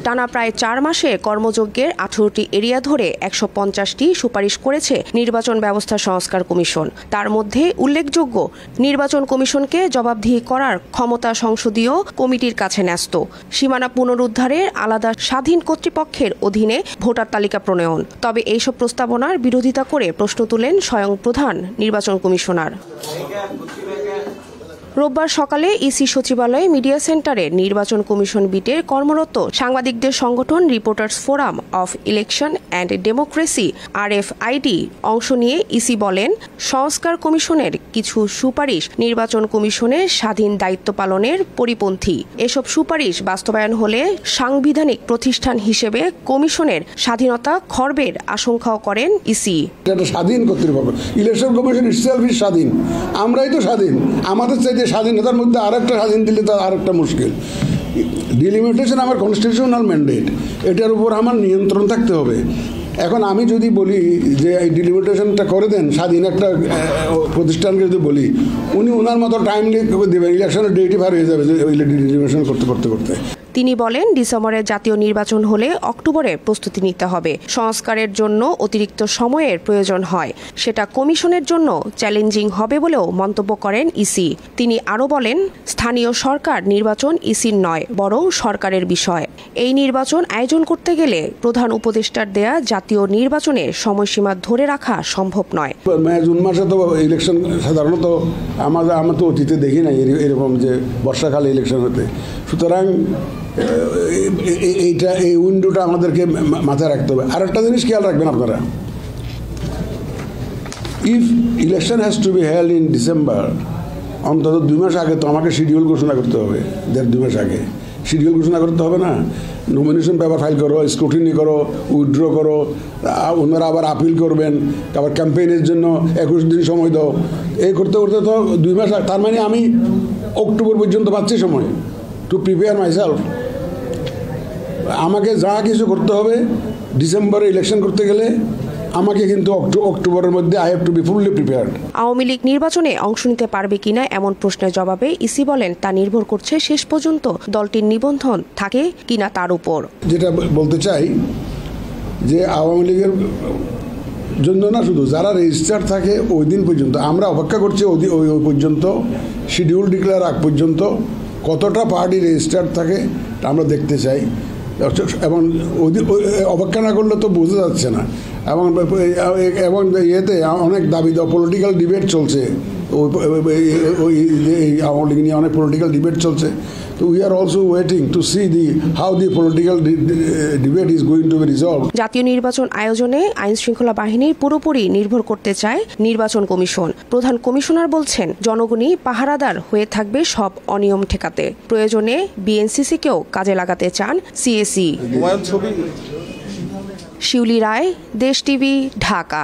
টানা প্রায় 4 মাসে কর্মযজ্ঞের 18টি এরিয়া ধরে 150টি সুপারিশ করেছে নির্বাচন ব্যবস্থা সংস্কার কমিশন। তার মধ্যে উল্লেখযোগ্য, নির্বাচন কমিশনকে জবাবদিহি করার ক্ষমতা সংসদীয় কমিটির কাছে ন্যস্ত, সীমানা পুনরুদ্ধারের আলাদা স্বাধীন কর্তৃপক্ষের অধীনে ভোটার তালিকা প্রণয়ন। তবে এইসব প্রস্তাবনার বিরোধিতা করে প্রশ্ন তুলেন স্বয়ং প্রধান নির্বাচন কমিশনার। রোববার সকালে ইসি সচিবালয়ে মিডিয়া সেন্টারে নির্বাচন কমিশন বিটের কর্মরত সাংবাদিকদের সংগঠন reporters forum of election and democracy RFID অংশ নিয়ে ইসি বলেন, সংস্কার কমিশনের কিছু সুপারিশ নির্বাচন কমিশনের স্বাধীন দায়িত্ব পালনের পরিপন্থী। এসব সুপারিশ বাস্তবায়ন হলে সাংবিধানিক প্রতিষ্ঠান হিসেবে কমিশনের স্বাধীনতা খর্বের আশঙ্কাও করেন ইসি। এটা স্বাধীন কর্তৃপক্ষ, ইলেকশন কমিশন ইটসেলফ ইজ স্বাধীন, আমরাই তো স্বাধীন। আমাদের চাইতে স্বাধীনতার মধ্যে আরেকটা স্বাধীন দিলে তো আরেকটা মুশকিল। ডিলিমিটেশন আমার কনস্টিটিউশনাল ম্যান্ডেট, এটার উপর আমার নিয়ন্ত্রণ থাকতে হবে। এখন আমি যদি বলি যে এই ডিলিমিটেশনটা করে দেন, স্বাধীন একটা প্রতিষ্ঠানকে যদি বলি, উনি ওনার মতো টাইমলি দেবেন, ইলেকশনের ডেটই পার হয়ে যাবে ডিলিমিটেশন করতে। তিনি বলেন, ডিসেম্বরে জাতীয় নির্বাচন হলে অক্টোবরে প্রস্তুতি নিতে হবে। সংস্কারের জন্য অতিরিক্ত সময়ের প্রয়োজন হয়, সেটা কমিশনের জন্য চ্যালেঞ্জিং হবে বলেও মন্তব্য করেন ইসি। তিনি আরও বলেন, স্থানীয় সরকার নির্বাচন ইসির নয়, বরং সরকারের বিষয়। এই নির্বাচন আয়োজন করতে গেলে প্রধান উপদেষ্টার দেয়া জাতীয় নির্বাচনের সময়সীমা ধরে রাখা সম্ভব নয়। জুন মাসে তো ইলেকশন সাধারণত আমরা তো অতীতে দেখি না এরকম যে বর্ষাকালে ইলেকশন হতে। সুতরাং এই উইন্ডোটা আমাদেরকে মাথায় রাখতে হবে। আর একটা জিনিস খেয়াল রাখবেন আপনারা, if election has to be held in December, অন্তত 2 মাস আগে তো আমাকে শিডিউল ঘোষণা করতে হবে। 1.5-2 মাস আগে শিডিউল ঘোষণা করতে হবে না? নমিনেশন পেপার ফাইল করো, স্ক্রুটিনি করো, উইথড্র করো, ওনারা আবার আপিল করবেন, আবার ক্যাম্পেইনের জন্য 21 দিন সময় দাও। এই করতে করতে তো 2 মাস, তার মানে আমি অক্টোবর পর্যন্ত পাচ্ছি সময় টু প্রিপেয়ার মাইসেলফ। আমাকে যা কিছু করতে হবে ডিসেম্বরে ইলেকশন করতে গেলে আমাকে কিন্তু অক্টোবরের মধ্যে I have to be fully prepared. Awami League নির্বাচনে অংশ নিতে পারবে কিনা এমন প্রশ্নের জবাবে ইসি বলেন, তা নির্ভর করছে শেষ পর্যন্ত দলটির নিবন্ধন থাকে কিনা তার উপর। যেটা বলতে চাই যে আওয়ামী লীগের জন্য না, শুধু যারা রেজিস্টার থাকে ওই দিন পর্যন্ত আমরা অপেক্ষা করছি। ওই পর্যন্ত শিডিউল ডিক্লেয়ার আগ পর্যন্ত কতটা পার্টি রেজিস্টার্ড থাকে আমরা দেখতে চাই। এবং অপেক্ষা না করলে তো বোঝা যাচ্ছে না। এবং ইয়েতে অনেক দাবি দেওয়া পলিটিক্যাল ডিবেট চলছে, ওই আওয়ামী লীগ নিয়ে অনেক পলিটিক্যাল ডিবেট চলছে। তো we are also waiting to see how the political debate is going to be resolved. জাতীয় নির্বাচন আয়োজনে আইন শৃঙ্খলা বাহিনীর পুরোপুরি নির্ভর করতে চায় নির্বাচন কমিশন। প্রধান কমিশনার বলছেন, জনগণই পাহারাদার হয়ে থাকবে সব অনিয়ম ঠেকাতে। প্রয়োজনে বিএনসিসিকেও কাজে লাগাতে চান সিএসি। শিউলি রায়, দেশ টিভি, ঢাকা।